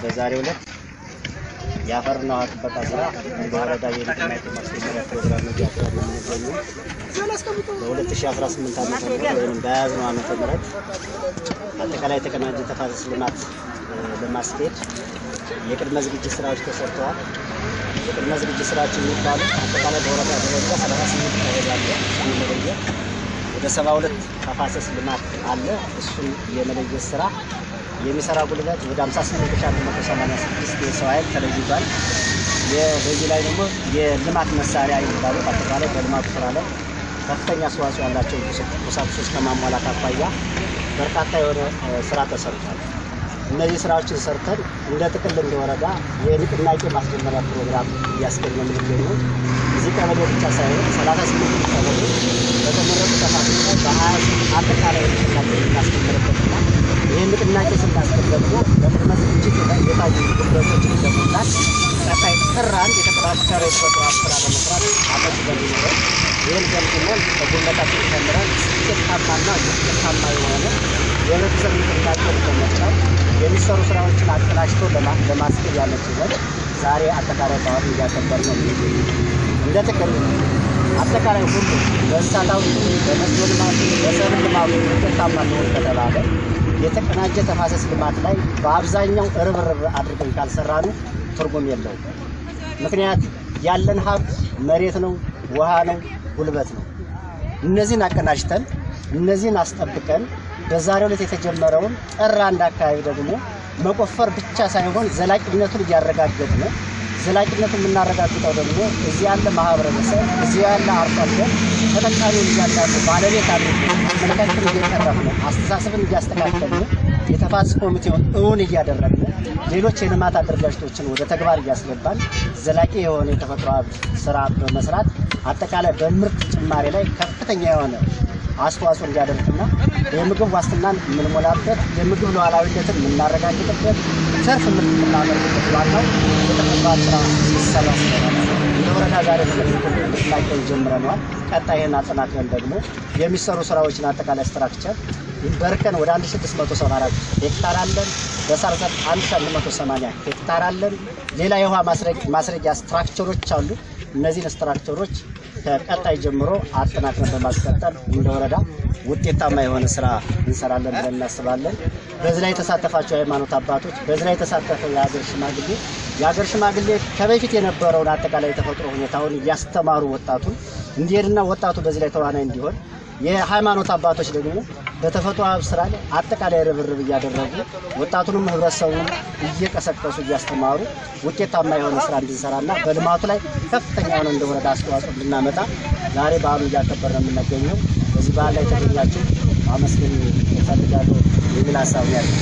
በዛሬው ዕለት ያፈርና ጥበቃ ስራ በወረዳ የልማት ማስተማሪያ ፕሮግራም እያካሄደ ነው። በ2018 ዓመተ ምህረት ወይም በያዝነው ዓመተ ምህረት አጠቃላይ የተቀናጀ ተፋሰስ ልማት ለማስኬድ የቅድመ ዝግጅት ስራዎች ተሰርተዋል። የቅድመ ዝግጅት ስራዎች የሚባሉ አጠቃላይ በወረዳ ደረጃ 38 ቀበሌ አለ። ወደ 72 ተፋሰስ ልማት አለ። እሱን የመለየት ስራ የሚሰራ ጉልበት ወደ 58186 የሰው ኃይል ተለይቷል። በዚህ ላይ ደግሞ የልማት መሳሪያ የሚባሉ አጠቃላይ በልማቱ ስራ ላይ ከፍተኛ አስተዋጽኦ ያላቸው ቁሳቁሶች ከማሟላት አኳያ በርካታ የሆነ ስራ ተሰርቷል። እነዚህ ስራዎችን ሰርተን እንደ ጥቅል እንደ ወረዳ የንቅናቄ ማስጀመሪያ ፕሮግራም እያስገኘን ነው። እዚህ ቀበሌ ብቻ ሳይሆን 38 ቀበሌ በተመረጡ ተፋሰስ ላይ በ20 አጠቃላይ ንቅናቄ እናስጀምርበትና ይህን ንቅናቄ ስናስጀምር በቅድመ ዝግጅት የታዩ ጉዳዮችን ለመሙላት ቀጣይ ጥር 1 የተጠናከረ የተፈጥሮ ስራ ለመስራት አመት በሚኖረው ይህን ገምግመን በጉለታችን ተምረን ስኬታማና ውጤታማ የሆነ የህብረተሰብ ንቅናቄ ለመፍጠር የሚሰሩ ስራዎችን አቀናጅቶ ለማስኬድ ያለችበት ዛሬ አጠቃላይ በዓሉ እያከበርን ነው የሚገኘው። እንደ ጥቅል አጠቃላይ ሁሉ በእንስሳታዊ በመስኖ ልማት በሰብል ልማት ውጤታማ ሊሆን ከተባለ የተቀናጀ ተፋሰስ ልማት ላይ በአብዛኛው ርብርብ አድርገን ካልሰራን ትርጉም የለውም። ምክንያት ያለን ሀብት መሬት ነው፣ ውሃ ነው፣ ጉልበት ነው። እነዚህን አቀናጅተን እነዚህን አስጠብቀን በዛሬው ዕለት የተጀመረውን ጥር 1 አካባቢ ደግሞ መቆፈር ብቻ ሳይሆን ዘላቂነቱን እያረጋገጥን ዘላቂነቱን የምናረጋግጠው ደግሞ እዚህ ያለ ማህበረሰብ እዚህ ያለ አርሶ አደር ተጠቃሚውን እያንዳንዱ ባለቤት አድርገን አመለካከትን እየቀረፍን አስተሳሰብን እያስተካከልን የተፋሰስ ኮሚቴውን እውን እያደረግን ሌሎች የልማት አደረጃጀቶችን ወደ ተግባር እያስገባን ዘላቂ የሆነ የተፈጥሮ ስራ በመስራት አጠቃላይ በምርት ጭማሪ ላይ ከፍተኛ የሆነ አስተዋጽኦ እንዲያደርግና የምግብ ዋስትናን የምንሞላበት የምግብ ሉዓላዊነትን የምናረጋግጥበት ዘርፍ ምርት የምናመርትበት ዋናው የተፈጥሮ ስራ ሲሰራ ስለሆነ እንደ ወረዳ ዛሬ ንቅናቄውን ጀምረናል። ቀጣይን አጠናክረን ደግሞ የሚሰሩ ስራዎችን አጠቃላይ ስትራክቸር በርከን ወደ 1674 ሄክታር አለን። በሳር ዘር 1180 ሄክታር አለን። ሌላ የውሃ ማስረጊያ ስትራክቸሮች አሉ። እነዚህን ስትራክቸሮች ከቀጣይ ጀምሮ አጠናክረን በማስቀጠል እንደ ወረዳ ውጤታማ የሆነ ስራ እንሰራለን ብለን እናስባለን። በዚህ ላይ የተሳተፋቸው ሃይማኖት አባቶች፣ በዚህ ላይ የተሳተፈው የሀገር ሽማግሌ ከበፊት የነበረውን አጠቃላይ የተፈጥሮ ሁኔታውን እያስተማሩ ወጣቱን እንዲሄድና ወጣቱ በዚህ ላይ ተዋናይ እንዲሆን የሃይማኖት አባቶች ደግሞ በተፈጥሮ ሀብት ስራ ላይ አጠቃላይ ርብርብ እያደረጉ ወጣቱንም ህብረተሰቡን እየቀሰቀሱ እያስተማሩ ውጤታማ የሆነ ስራ እንድንሰራና በልማቱ ላይ ከፍተኛ የሆነ እንደ ወረዳ አስተዋጽኦ እንድናመጣ ዛሬ በዓሉ እያከበርን ነው የምንገኘው። በዚህ በዓል ላይ ተገኛችሁ አመስግን እፈልጋለሁ የሚል ሀሳብ ያለው